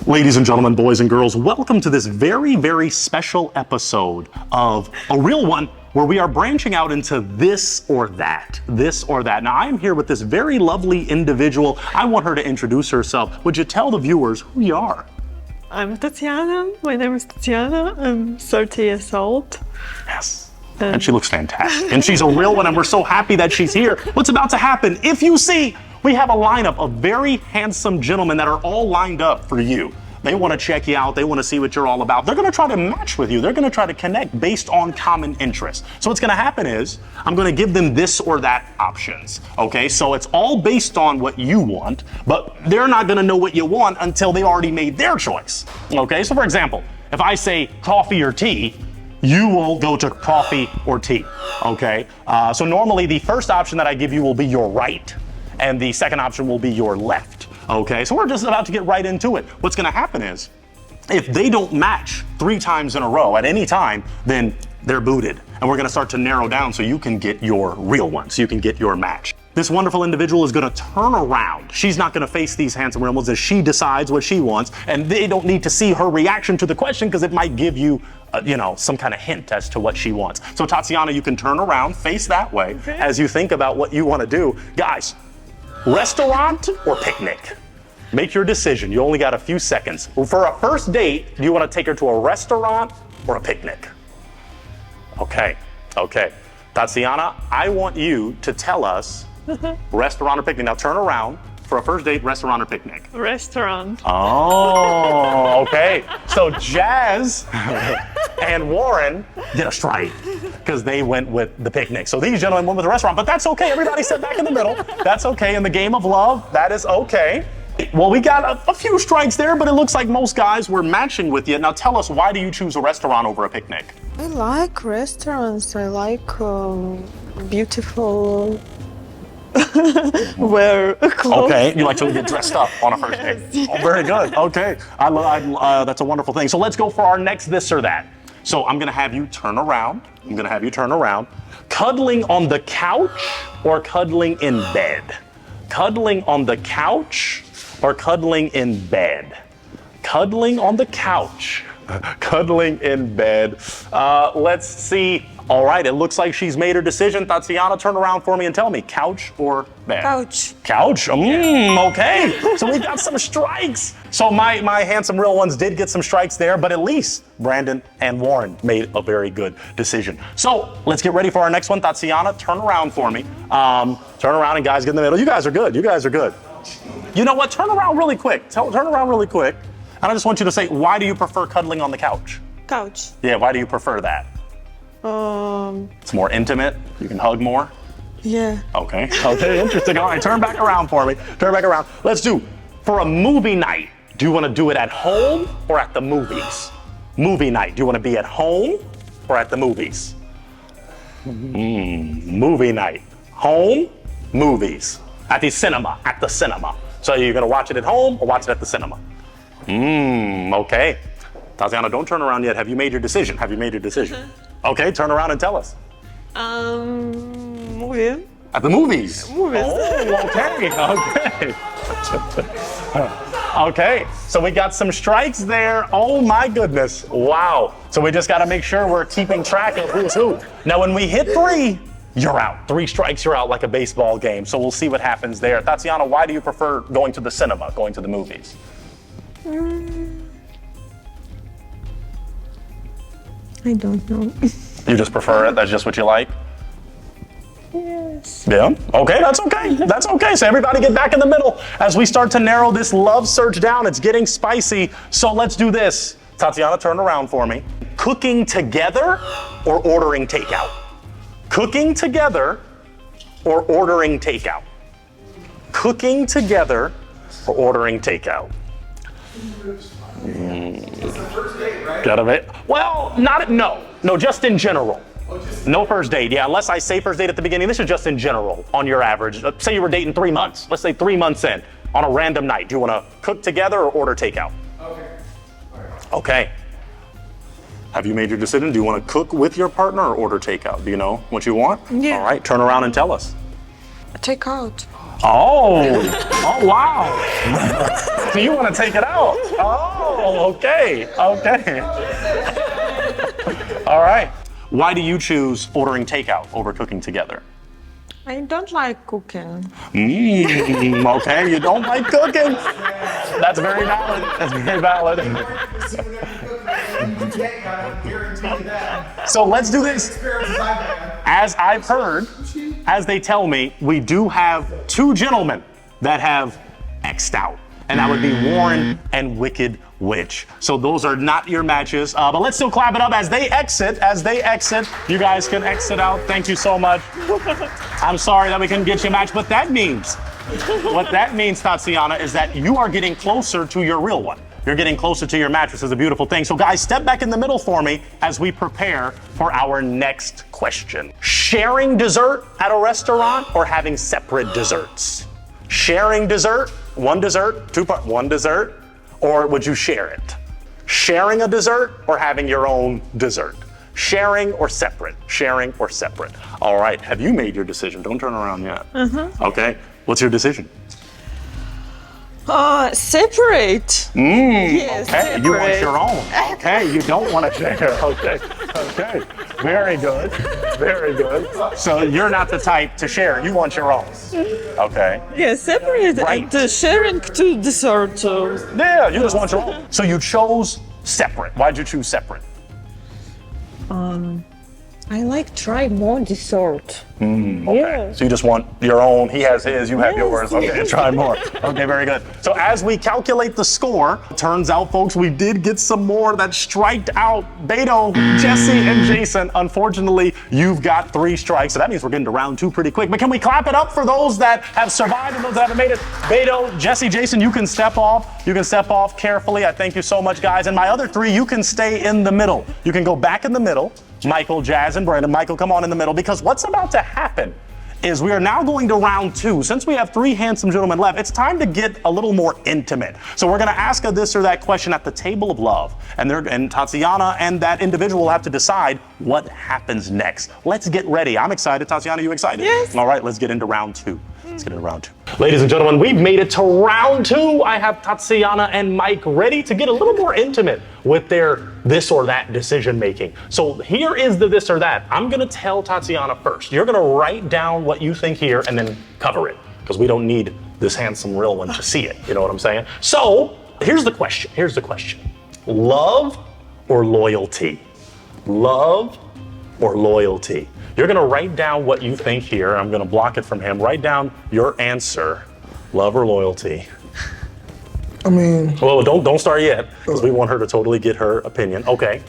Ladies and gentlemen, boys and girls, welcome to this very, very special episode of A Real One, where we are branching out into this or that. Now, I am here with this very lovely individual. I want her to introduce herself. Would you tell the viewers who you are? I'm Tatiana. My name is Tatiana. I'm 30 years old. Yes. And she looks fantastic. And she's a real one, and we're so happy that she's here. What's about to happen? If you see, we have a lineup of very handsome gentlemen that are all lined up for you. They want to check you out. They want to see what you're all about. They're going to try to match with you. They're going to try to connect based on common interests. So what's going to happen is I'm going to give them this or that options. Okay, so it's all based on what you want, but they're not going to know what you want until they already made their choice. Okay, so for example, if I say coffee or tea, you will go to coffee or tea. Okay, so normally the first option that I give you will be your right, and the second option will be your left. Okay, so we're just about to get right into it. What's gonna happen is, if they don't match 3 times in a row at any time, then they're booted. And we're gonna start to narrow down so you can get your real one, so you can get your match. This wonderful individual is gonna turn around. She's not gonna face these handsome real ones as she decides what she wants, and they don't need to see her reaction to the question because it might give you some kind of hint as to what she wants. So Tatiana, you can turn around, face that way, as you think about what you wanna do. Guys, restaurant or picnic? Make your decision. You only got a few seconds. For a first date, do you want to take her to a restaurant or a picnic? Okay. Tatiana, I want you to tell us restaurant or picnic. Now turn around. For a first date, restaurant or picnic? Restaurant. Oh, okay. So Jazz and Warren did a strike because they went with the picnic. So these gentlemen went with the restaurant, but that's okay. Everybody sit back in the middle. That's okay. In the game of love, that is okay. Well, we got a few strikes there, but it looks like most guys were matching with you. Now tell us, why do you choose a restaurant over a picnic? I like restaurants. I like beautiful wear clothes. Okay, you like to get dressed up on a first date. Yes. Oh, very good. Okay, that's a wonderful thing. So let's go for our next this or that. So I'm gonna have you turn around. Cuddling on the couch or cuddling in bed? Cuddling on the couch or cuddling in bed? Cuddling on the couch, cuddling in bed. Let's see. All right, it looks like she's made her decision. Tatiana, turn around for me and tell me, couch or bed? Couch. Couch? Okay. So we got some strikes. So my handsome real ones did get some strikes there, but at least Brandon and Warren made a very good decision. So let's get ready for our next one. Tatiana, turn around for me. Turn around and guys, get in the middle. You guys are good. You know what? Turn around really quick. Turn around really quick. And I just want you to say, why do you prefer cuddling on the couch? Couch. Yeah, why do you prefer that? It's more intimate. You can hug more. Yeah. Okay, interesting. All right, turn back around for me. Let's do, for a movie night, do you want to do it at home or at the movies? Movie night, do you want to be at home or at the movies? Movie night, home, movies, at the cinema. So you're going to watch it at home or watch it at the cinema? Okay. Tatiana, don't turn around yet. Have you made your decision? Okay, turn around and tell us. Movie. At the movies? Movies. Oh, okay. Okay, so we got some strikes there. Oh my goodness, wow. So we just gotta make sure we're keeping track of who's who. Now when we hit 3, you're out. 3 strikes, you're out, like a baseball game. So we'll see what happens there. Tatiana, why do you prefer going to the cinema, going to the movies? I don't know. You just prefer it? That's just what you like? Yes. Yeah, okay, that's okay. So everybody get back in the middle as we start to narrow this love search down. It's getting spicy. So let's do this. Tatiana, turn around for me. Cooking together or ordering takeout? Cooking together or ordering takeout? Cooking together or ordering takeout? It's the first date, right? Gotta be. Well, no, just in general. No first date, yeah, unless I say first date at the beginning. This is just in general, on your average. Say you were dating 3 months. Let's say 3 months in, on a random night. Do you want to cook together or order takeout? Okay. All right. Okay. Have you made your decision? Do you want to cook with your partner or order takeout? Do you know what you want? Yeah. All right, turn around and tell us. Take out. Oh wow. So you want to take it out? Oh, okay. All right. Why do you choose ordering takeout over cooking together? I don't like cooking. Okay, you don't like cooking. That's very valid. That's very valid. So let's do this. As I've heard, as they tell me, we do have two gentlemen that have X'd out. And that would be Warren and Wicked Witch. So those are not your matches, but let's still clap it up as they exit. You guys can exit out. Thank you so much. I'm sorry that we couldn't get you a match, but what that means, Tatiana, is that you are getting closer to your real one. You're getting closer to your match, which is a beautiful thing. So guys, step back in the middle for me as we prepare for our next question. Sharing dessert at a restaurant or having separate desserts? Sharing dessert, one dessert, one dessert, or would you share it? Sharing a dessert or having your own dessert? Sharing or separate? Sharing or separate? All right, have you made your decision? Don't turn around yet. Okay, what's your decision? Separate. Yes, Okay, separate. you want your own. Okay, you don't want to share. Okay. Very good. So you're not the type to share. You want your own. Okay. Yeah, separate. Right. The sharing to dessert. Yeah, you just want your own. So you chose separate. Why'd you choose separate? I like try more dessert. Okay. Yeah. So you just want your own. He has his, you have Yes. yours. Okay, try more. Okay, very good. So as we calculate the score, turns out, folks, we did get some more that striked out. Beto, Jesse, and Jason. Unfortunately, you've got 3 strikes. So that means we're getting to round 2 pretty quick. But can we clap it up for those that have survived and those that haven't made it? Beto, Jesse, Jason, you can step off. You can step off carefully. I thank you so much, guys. And my other 3, you can stay in the middle. You can go back in the middle. Michael, Jazz, and Brandon. Michael, come on in the middle, because what's about to happen is we are now going to round 2. Since we have 3 handsome gentlemen left, it's time to get a little more intimate. So we're gonna ask a this or that question at the table of love, and Tatiana and that individual will have to decide what happens next. Let's get ready. I'm excited. Tatiana, you excited? Yes. All right, let's get into round 2. Let's get into round 2. Ladies and gentlemen, we've made it to round 2. I have Tatiana and Mike ready to get a little more intimate with their this or that decision making. So here is the this or that. I'm gonna tell Tatiana first. You're gonna write down what you think here and then cover it, because we don't need this handsome real one to see it. You know what I'm saying? So here's the question. Love or loyalty? Love or loyalty? You're gonna write down what you think here. I'm gonna block it from him. Write down your answer. Love or loyalty? I mean, Well, don't start yet, because we want her to totally get her opinion. Okay.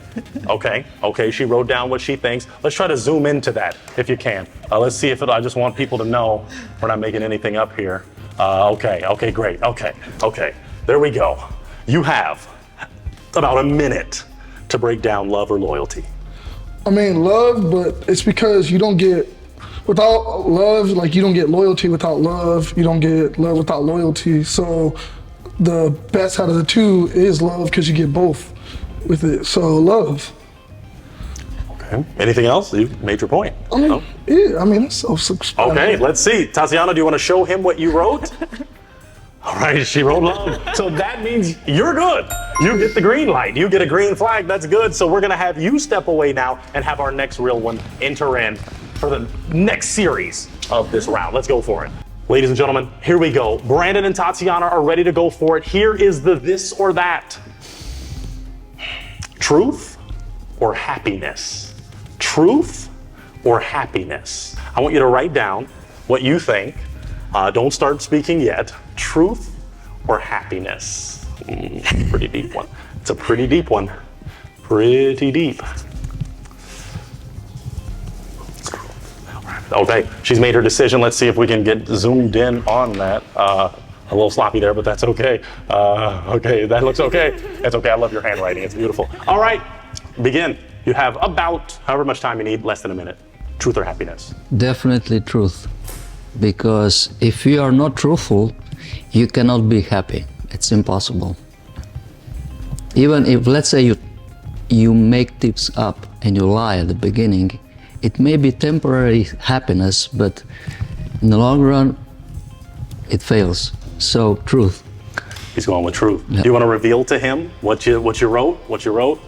She wrote down what she thinks. Let's try to zoom into that if you can. Let's see if I just want people to know we're not making anything up here. Okay, great. Okay, there we go. You have about a minute to break down love or loyalty. I mean, love, but it's because you don't get, without love, like you don't get loyalty without love. You don't get love without loyalty. So the best out of the 2 is love, because you get both with it. So love. Okay. Anything else? You made your point. I mean, No? yeah, I mean, it's self-explanatory. Okay, let's see. Tatiana, do you want to show him what you wrote? All right, she wrote love. So that means you're good. You get the green light. You get a green flag. That's good. So we're going to have you step away now and have our next real one enter in for the next series of this round. Let's go for it. Ladies and gentlemen, here we go. Brandon and Tatiana are ready to go for it. Here is the this or that. Truth or happiness? Truth or happiness? I want you to write down what you think. Don't start speaking yet. Truth or happiness? Pretty deep one. It's a pretty deep one. Pretty deep. Okay, she's made her decision. Let's see if we can get zoomed in on that. A little sloppy there, but that's okay. Okay, that looks okay. It's okay, I love your handwriting, it's beautiful. All right, begin. You have about however much time you need, less than a minute. Truth or happiness? Definitely truth. Because if you are not truthful, you cannot be happy. It's impossible. Even if, let's say, you make tips up and you lie at the beginning, it may be temporary happiness, but in the long run, it fails. So truth. He's going with truth. Do you want to reveal to him what you wrote? What you wrote?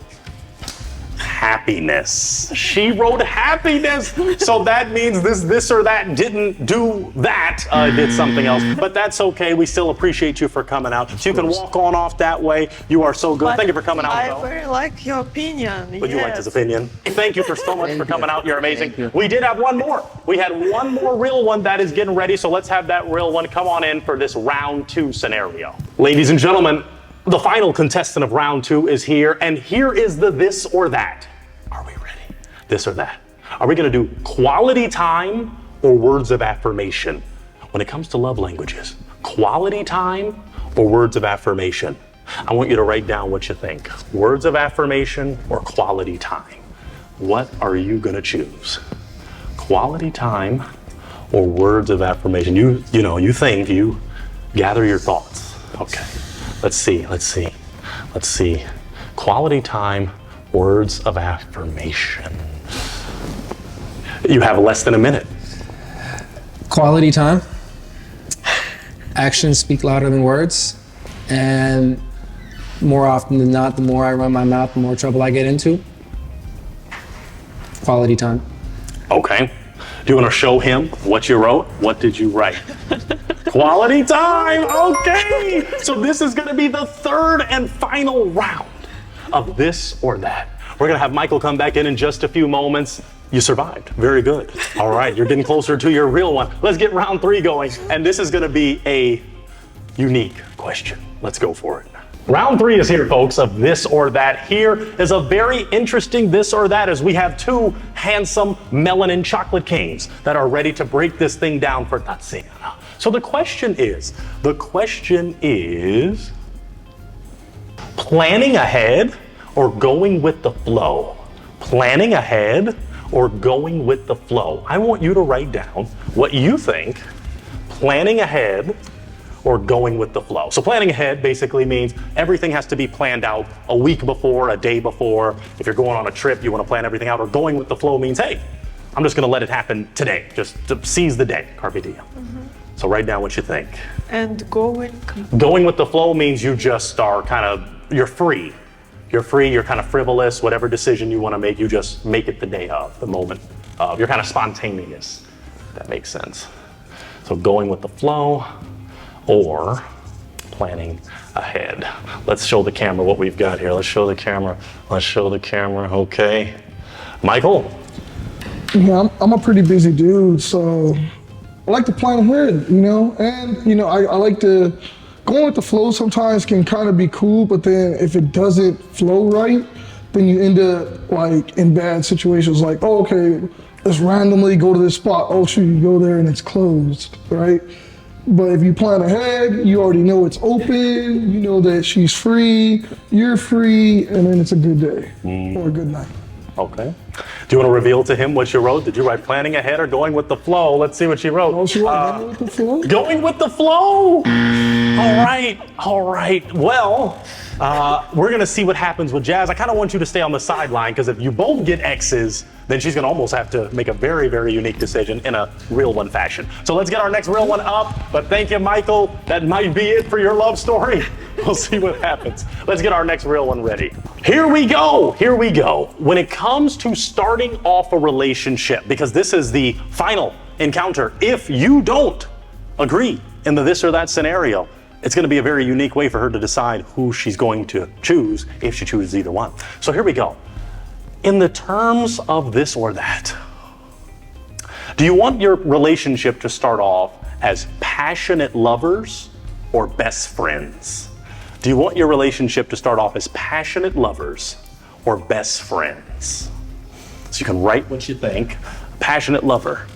Happiness. She wrote happiness. So that means this or that didn't do that, did something else. But that's okay. We still appreciate you for coming out. So you can walk on off that way. You are so good. Thank you for coming out. I very like your opinion. Would you like his opinion? Thank you so much for coming out. You're amazing. We did have one more. We had one more real one that is getting ready. So let's have that real one come on in for this round 2 scenario. Ladies and gentlemen, the final contestant of round 2 is here. And here is the this or that. Are we ready? This or that. Are we going to do quality time or words of affirmation? When it comes to love languages, quality time or words of affirmation? I want you to write down what you think. Words of affirmation or quality time? What are you going to choose? Quality time or words of affirmation? You think, you gather your thoughts. Okay. Let's see. Quality time, words of affirmation. You have less than a minute. Quality time. Actions speak louder than words. And more often than not, the more I run my mouth, the more trouble I get into. Quality time. Okay. Do you want to show him what you wrote? What did you write? Quality time. Okay. So this is going to be the third and final round of this or that. We're going to have Michael come back in just a few moments. You survived. Very good. All right. You're getting closer to your real one. Let's get round 3 going. And this is going to be a unique question. Let's go for it. Round 3 is here, folks, of this or that. Here is a very interesting this or that, as we have 2 handsome melanin chocolate kings that are ready to break this thing down for Tatiana. So the question is planning ahead or going with the flow? Planning ahead or going with the flow? I want you to write down what you think planning ahead or going with the flow. So planning ahead basically means everything has to be planned out a week before, a day before. If you're going on a trip, you want to plan everything out. Or going with the flow means, hey, I'm just going to let it happen today. Just to seize the day. Carpe diem. So write down what you think. And going with the flow means you just are you're free. You're free, you're kind of frivolous. Whatever decision you want to make, you just make it the day of, the moment of. You're kind of spontaneous. That makes sense. So going with the flow or planning ahead. Let's show the camera what we've got here. Let's show the camera. Okay. Michael? Yeah, I'm a pretty busy dude, so I like to plan ahead, and I like to going with the flow. Sometimes can kind of be cool, but then if it doesn't flow right, then you end up like in bad situations. Like, oh, okay, let's randomly go to this spot. Oh shoot, you go there and it's closed, right? But if you plan ahead, you already know it's open. You know that she's free, you're free, and then it's a good day or a good night. Okay. Do you want to reveal to him what you wrote? Did you write planning ahead or going with the flow? Let's see what you wrote. Oh, she wrote going with the flow? Going with the flow. All right. Well, we're going to see what happens with Jazz. I kind of want you to stay on the sideline because if you both get X's, then she's going to almost have to make a very, very unique decision in a real one fashion. So let's get our next real one up. But thank you, Michael. That might be it for your love story. We'll see what happens. Let's get our next real one ready. Here we go. When it comes to starting off a relationship, because this is the final encounter, if you don't agree in the this or that scenario, it's going to be a very unique way for her to decide who she's going to choose if she chooses either one. So here we go. In the terms of this or that, do you want your relationship to start off as passionate lovers or best friends? Do you want your relationship to start off as passionate lovers or best friends? So you can write what you think. Passionate lover.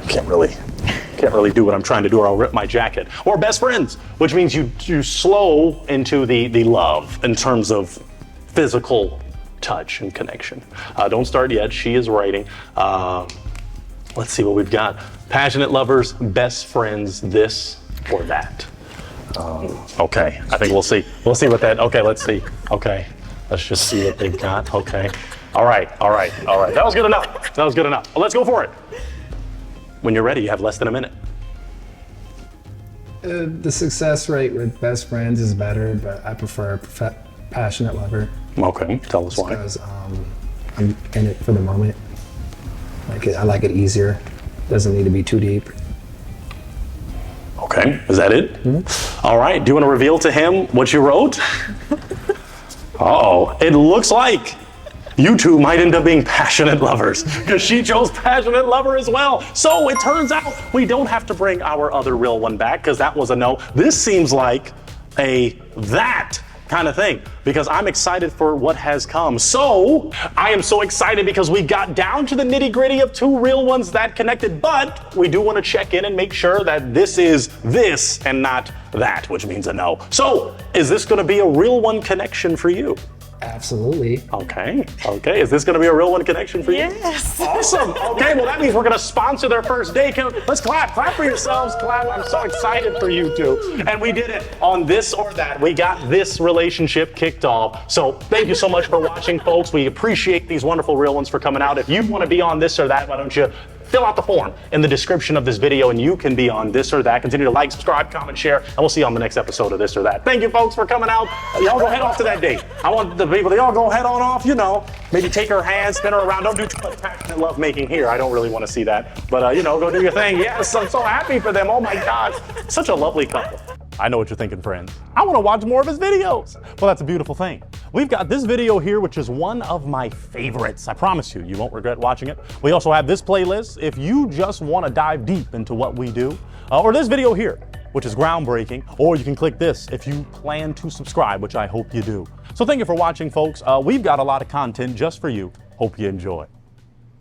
Can't really do what I'm trying to do or I'll rip my jacket. Or best friends, which means you slow into the love in terms of physical touch and connection. Don't start yet. She is writing. Let's see what we've got. Passionate lovers, best friends, this or that. Okay, I think we'll see. We'll see what that, okay, let's see. Okay, let's just see what they've got. Okay, all right. That was good enough. Well, let's go for it. When you're ready, you have less than a minute. The success rate with best friends is better, but I prefer passionate lover Okay, tell us why. because I'm in it for the moment. I like it easier. Doesn't need to be too deep. Okay, is that it? All right, do you want to reveal to him what you wrote? Uh-oh, it looks like you two might end up being passionate lovers because she chose passionate lover as well. So it turns out we don't have to bring our other real one back because that was a no. This seems like a that kind of thing because I'm excited for what has come. So I am so excited because we got down to the nitty gritty of two real ones that connected, but we do want to check in and make sure that this is this and not that, which means a no. So is this going to be a real one connection for you? Absolutely. Okay. Is this going to be a real one connection for you? Yes. Awesome. Okay, well that means we're going to sponsor their first date. Let's clap for yourselves. Clap. I'm so excited for you two. And we did it on This or That. We got this relationship kicked off. So thank you so much for watching, folks. We appreciate these wonderful real ones for coming out. If you want to be on This or That, why don't you fill out the form in the description of this video and you can be on This or That. Continue to like, subscribe, comment, share, and we'll see you on the next episode of This or That. Thank you, folks, for coming out. Y'all go head off to that date. I want the people, y'all go head on off, maybe take her hand, spin her around. Don't do too much passionate love making here. I don't really want to see that. But, go do your thing. Yes, I'm so happy for them. Oh my God, such a lovely couple. I know what you're thinking, friends. I want to watch more of his videos. Well, that's a beautiful thing. We've got this video here, which is one of my favorites. I promise you, you won't regret watching it. We also have this playlist if you just want to dive deep into what we do, or this video here, which is groundbreaking, or you can click this if you plan to subscribe, which I hope you do. So thank you for watching, folks. We've got a lot of content just for you. Hope you enjoy.